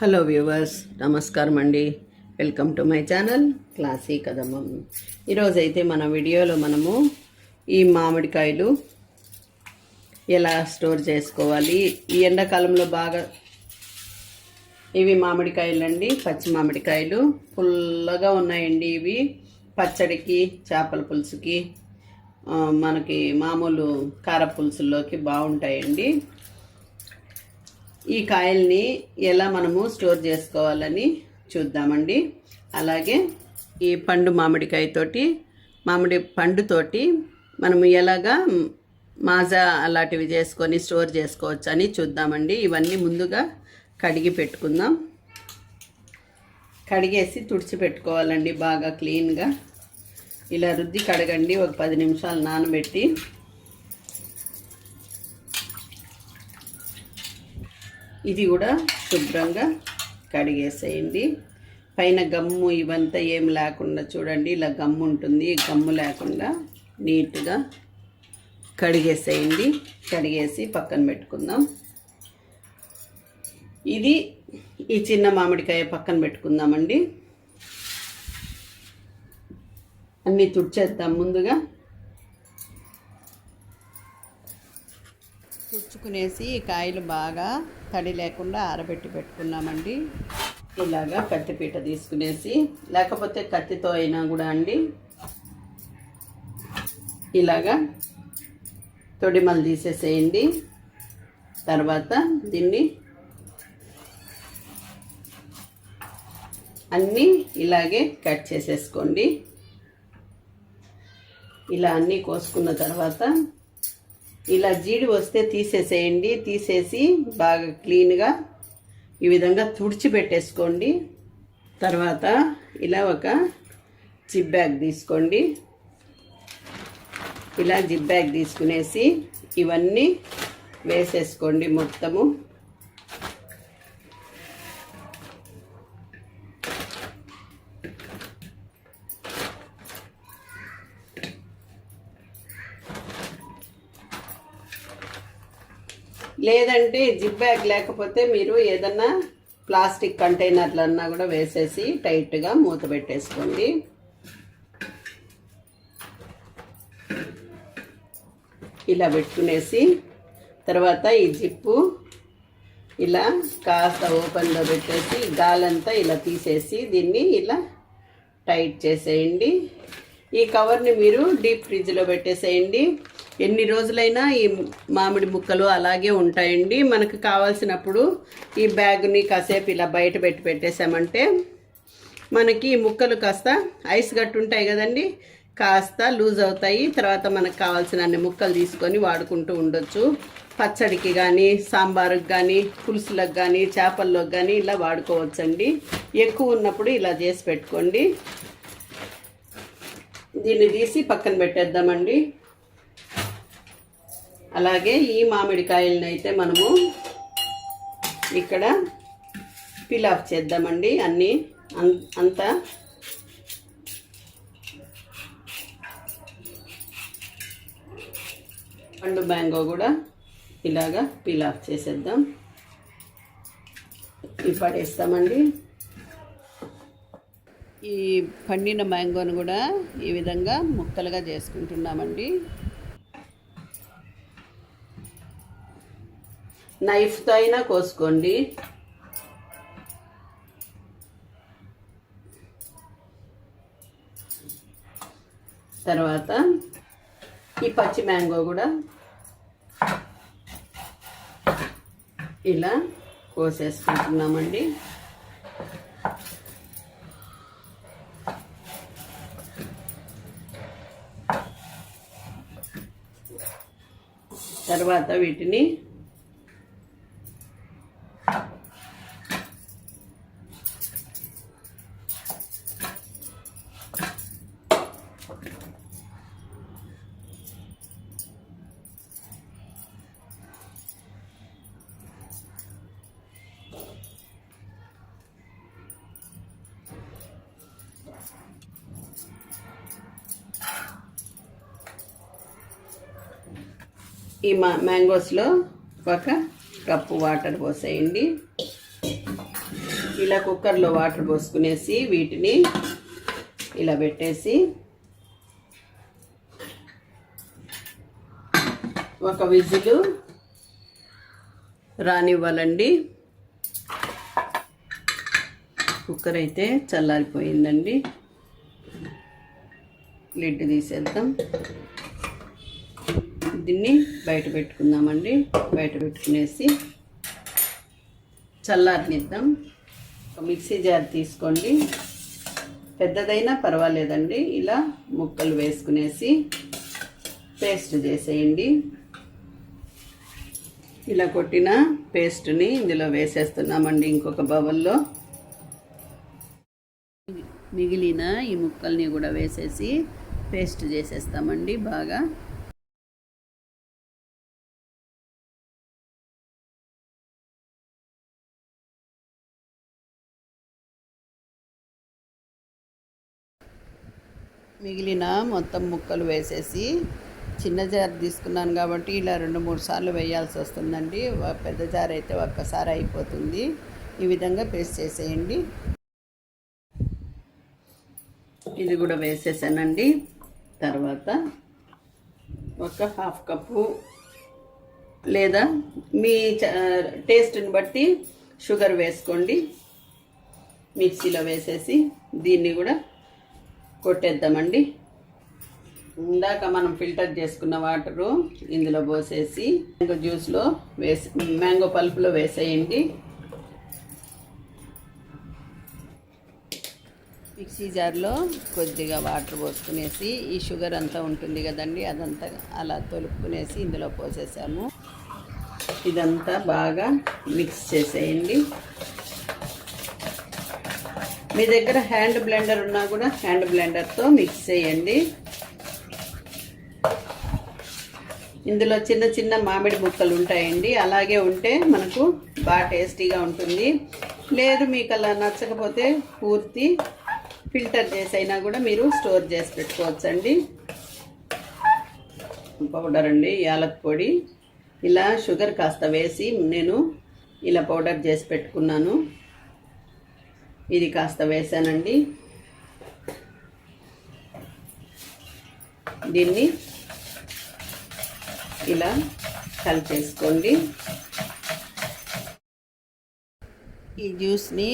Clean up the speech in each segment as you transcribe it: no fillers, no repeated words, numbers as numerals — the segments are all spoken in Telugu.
హలో వ్యూవర్స్, నమస్కారం అండి. వెల్కమ్ టు మై ఛానల్ క్లాసీ కదమ్మం. ఈరోజైతే మన వీడియోలో మనము ఈ మామిడికాయలు ఎలా స్టోర్ చేసుకోవాలి, ఈ ఎండాకాలంలో బాగా ఇవి మామిడికాయలు అండి, పచ్చి మామిడికాయలు పుల్లగా ఉన్నాయండి. ఇవి పచ్చడికి, చేపల పులుసుకి, మనకి మామూలు కార పులుసుల్లోకి బాగుంటాయండి. ఈ కాయల్ని ఎలా మనము స్టోర్ చేసుకోవాలని చూద్దామండి. అలాగే ఈ పండు మామిడికాయతోటి, మామిడి పండుతోటి మనము ఎలాగా మాజా అలాంటివి చేసుకొని స్టోర్ చేసుకోవచ్చు అని చూద్దామండి. ఇవన్నీ ముందుగా కడిగి పెట్టుకుందాం. కడిగేసి తుడిచి పెట్టుకోవాలండి బాగా క్లీన్గా. ఇలా రుద్ది కడగండి. ఒక 10 నిమిషాలు నానబెట్టి ఇది కూడా శుభ్రంగా కడిగేసేయండి. పైన గమ్ము ఇవంతా ఏం లేకుండా చూడండి, ఇలా గమ్ము ఉంటుంది. గమ్ము లేకుండా నీట్గా కడిగేసేయండి. కడిగేసి పక్కన పెట్టుకుందాం. ఇది ఈ చిన్న మామిడికాయ పక్కన పెట్టుకుందామండి. అన్నీ తుడిచేద్దాం. ముందుగా తుడుచుకునేసి కాయలు బాగా తడి లేకుండా ఆరబెట్టి పెట్టుకున్నామండి. ఇలాగా కత్తిపీట తీసుకునేసి, లేకపోతే కత్తితో అయినా కూడా అండి, ఇలాగా తొడిమలు తీసేసేయండి. తర్వాత దీన్ని అన్నీ ఇలాగే కట్ చేసేసుకోండి. ఇలా అన్నీ కోసుకున్న తర్వాత ఇలా జీడి వస్తే తీసేసేయండి. తీసేసి బాగా క్లీన్గా ఈ విధంగా తుడిచి పెట్టేసుకోండి. తర్వాత ఇలా ఒక జిప్ బ్యాగ్ తీసుకోండి. ఇలా జిప్ బ్యాగ్ తీసుకునేసి ఇవన్నీ వేసేసుకోండి మొత్తము. లేదంటే జిప్ బ్యాగ్ లేకపోతే మీరు ఏదన్నా ప్లాస్టిక్ కంటైనర్లన్నా కూడా వేసేసి టైట్గా మూత పెట్టేసుకోండి. ఇలా పెట్టుకునేసి తర్వాత ఈ జిప్పు ఇలా కాస్త ఓపెన్లో పెట్టేసి గాలంతా ఇలా తీసేసి దీన్ని ఇలా టైట్ చేసేయండి. ఈ కవర్ని మీరు డీప్ ఫ్రిడ్జ్లో పెట్టేసేయండి. ఎన్ని రోజులైనా ఈ మామిడి ముక్కలు అలాగే ఉంటాయండి. మనకు కావాల్సినప్పుడు ఈ బ్యాగ్ని కాసేపు ఇలా బయట పెట్టేసామంటే మనకి ఈ ముక్కలు కాస్త ఐస్ గట్టు ఉంటాయి కదండి, కాస్త లూజ్ అవుతాయి. తర్వాత మనకు కావాల్సిన అన్ని ముక్కలు తీసుకొని వాడుకుంటూ ఉండొచ్చు. పచ్చడికి కానీ, సాంబారుకి కానీ, పులుసులకు కానీ, చేపల్లోకి కానీ ఇలా వాడుకోవచ్చండి. ఎక్కువ ఉన్నప్పుడు ఇలా చేసి పెట్టుకోండి. దీన్ని తీసి పక్కన పెట్టేద్దామండి. అలాగే ఈ మామిడికాయలను అయితే మనము ఇక్కడ పీల్ ఆఫ్ చేద్దామండి. అన్నీ అంతా పండు మ్యాంగో కూడా ఇలాగా పీల్ ఆఫ్ చేసేద్దాం. ఇవి పడేస్తామండి. ఈ పండిన మ్యాంగోను కూడా ఈ విధంగా ముక్కలుగా చేసుకుంటున్నామండి. నైఫ్తో అయినా కోసుకోండి. తర్వాత ఈ పచ్చి మ్యాంగో కూడా ఇలా కోసేసుకుంటున్నామండి. తర్వాత వీటిని ఈ మ్యాంగోస్లో ఒక కప్పు వాటర్ పోసేయండి. ఇలా కుక్కర్లో వాటర్ పోసుకునేసి వీటిని ఇలా పెట్టేసి ఒక విజిల్ రానివ్వాలండి. కుక్కర్ అయితే చల్లారిపోయిందండి. లిడ్ తీసేద్దాం. దీన్ని బయట పెట్టుకుందామండి. బయట పెట్టుకునేసి చల్లారనిద్దాం. ఒక మిక్సీ జార్ తీసుకోండి, పెద్దదైనా పర్వాలేదండి. ఇలా ముక్కలు వేసుకునేసి పేస్ట్ చేసేయండి. ఇలా కొట్టిన పేస్ట్ని ఇందులో వేసేస్తున్నామండి. ఇంకొక బౌల్లో మిగిలిన ఈ ముక్కల్ని కూడా వేసేసి పేస్ట్ చేసేస్తామండి బాగా. మిగిలిన మొత్తం ముక్కలు వేసేసి, చిన్న జార్ తీసుకున్నాను కాబట్టి ఇలా 2-3 సార్లు వేయాల్సి వస్తుందండి. పెద్ద జార్ అయితే ఒక్కసారి అయిపోతుంది. ఈ విధంగా పేస్ట్ చేసేయండి. ఇది కూడా వేసేసానండి. తర్వాత ఒక 1/2 కప్పు లేదా మీ టేస్ట్ని బట్టి షుగర్ వేసుకోండి. మిక్సీలో వేసేసి దీన్ని కూడా కొట్టేద్దామండి. ఇందాక మనం ఫిల్టర్ చేసుకున్న వాటరు ఇందులో పోసేసి మ్యాంగో జ్యూస్లో మ్యాంగో పల్పులో వేసేయండి. మిక్సీ జార్లో కొద్దిగా వాటర్ పోసుకునేసి ఈ షుగర్ అంతా ఉంటుంది కదండి, అదంతా అలా తొలుపుకునేసి ఇందులో పోసేసాము. ఇదంతా బాగా మిక్స్ చేసేయండి. మీ దగ్గర హ్యాండ్ బ్లెండర్ ఉన్నా కూడా హ్యాండ్ బ్లెండర్తో మిక్స్ చేయండి. ఇందులో చిన్న చిన్న మామిడి ముక్కలు ఉంటాయండి. అలాగే ఉంటే మనకు బాగా టేస్టీగా ఉంటుంది. లేదు మీకు అలా నచ్చకపోతే పూర్తి ఫిల్టర్ చేసైనా కూడా మీరు స్టోర్ చేసి పెట్టుకోవచ్చండి. పౌడర్ అండి, యాలక్ పొడి. ఇలా షుగర్ కాస్త వేసి నేను ఇలా పౌడర్ చేసి పెట్టుకున్నాను. ఇది కాస్త వేసానండి. దీన్ని ఇలా కలిపేసుకోండి. ఈ జ్యూస్ని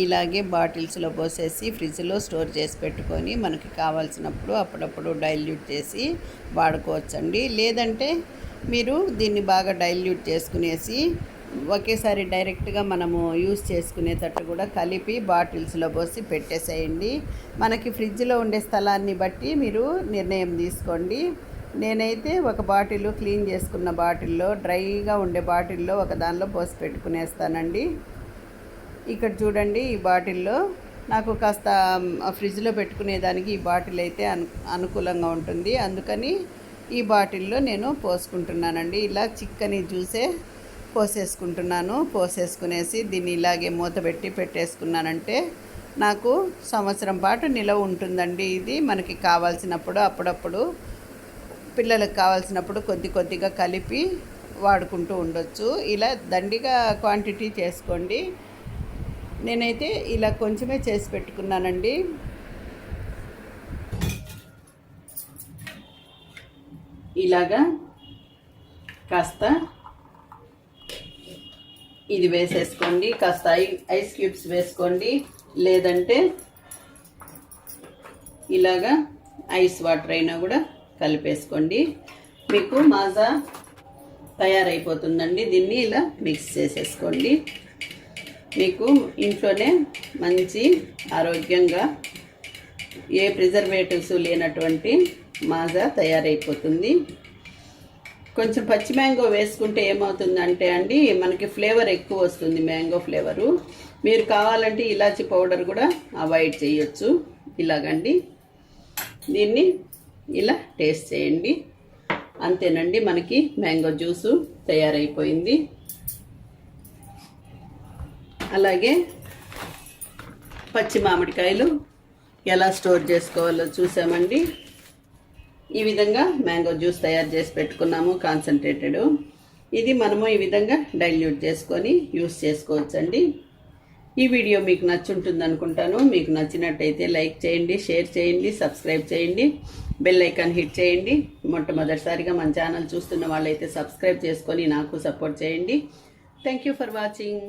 ఇలాగే బాటిల్స్లో పోసేసి ఫ్రిడ్జ్లో స్టోర్ చేసి పెట్టుకొని మనకి కావాల్సినప్పుడు అప్పుడప్పుడు డైల్యూట్ చేసి వాడుకోవచ్చండి. లేదంటే మీరు దీన్ని బాగా డైల్యూట్ చేసుకునేసి ఒకేసారి డైరెక్ట్గా మనము యూస్ చేసుకునేటట్టు కూడా కలిపి బాటిల్స్లో పోసి పెట్టేసేయండి. మనకి ఫ్రిడ్జ్లో ఉండే స్థలాన్ని బట్టి మీరు నిర్ణయం తీసుకోండి. నేనైతే ఒక బాటిల్ క్లీన్ చేసుకున్న బాటిల్లో, డ్రైగా ఉండే బాటిల్లో ఒక దానిలో పోసి పెట్టుకునేస్తానండి. ఇక్కడ చూడండి, ఈ బాటిల్లో నాకు కాస్త ఫ్రిడ్జ్లో పెట్టుకునేదానికి ఈ బాటిల్ అయితే అనుకూలంగా ఉంటుంది. అందుకని ఈ బాటిల్లో నేను పోసుకుంటున్నానండి. ఇలా చిక్కని జ్యూసే పోసేసుకుంటున్నాను. పోసేసుకునేసి దీన్ని ఇలాగే మూత పెట్టి పెట్టేసుకున్నానంటే నాకు సంవత్సరం పాటు నిలవ ఉంటుందండి. ఇది మనకి కావాల్సినప్పుడు అప్పుడప్పుడు పిల్లలకు కావాల్సినప్పుడు కొద్ది కొద్దిగా కలిపి వాడుకుంటూ ఉండొచ్చు. ఇలా దండిగా క్వాంటిటీ చేసుకోండి. నేనైతే ఇలా కొంచెమే చేసి పెట్టుకున్నానండి. ఇలాగా కాస్త ఇది వేసేసుకోండి. కాస్త ఐస్ క్యూబ్స్ వేసుకోండి. లేదంటే ఇలాగా ఐస్ వాటర్ అయినా కూడా కలిపేసుకోండి. మీకు మాజా తయారైపోతుందండి. దీన్ని ఇలా మిక్స్ చేసేసుకోండి. మీకు ఇంట్లోనే మంచి ఆరోగ్యంగా ఏ ప్రిజర్వేటివ్స్ లేనటువంటి మాజా తయారైపోతుంది. కొంచెం పచ్చి మ్యాంగో వేసుకుంటే ఏమవుతుందంటే అండి, మనకి ఫ్లేవర్ ఎక్కువ వస్తుంది, మ్యాంగో ఫ్లేవరు. మీరు కావాలంటే ఇలాచి పౌడర్ కూడా అవాయిడ్ చేయొచ్చు. ఇలాగండి, దీన్ని ఇలా టేస్ట్ చేయండి. అంతేనండి, మనకి మ్యాంగో జ్యూసు తయారైపోయింది. అలాగే పచ్చి మామిడికాయలు ఎలా స్టోర్ చేసుకోవాలో చూసామండి. ఈ విధంగా మ్యాంగో జ్యూస్ తయారు చేసి పెట్టుకున్నాము, కాన్సన్ట్రేటెడ్. ఇది మనము ఈ విధంగా డైల్యూట్ చేసుకొని యూస్ చేసుకోవచ్చండి. ఈ వీడియో మీకు నచ్చుంటుంది అనుకుంటాను. మీకు నచ్చినట్టయితే లైక్ చేయండి, షేర్ చేయండి, సబ్స్క్రైబ్ చేయండి, బెల్ ఐకాన్ హిట్ చేయండి. మొట్టమొదటిసారిగా మన ఛానల్ చూస్తున్న వాళ్ళైతే సబ్స్క్రైబ్ చేసుకొని నాకు సపోర్ట్ చేయండి. Thank you for watching.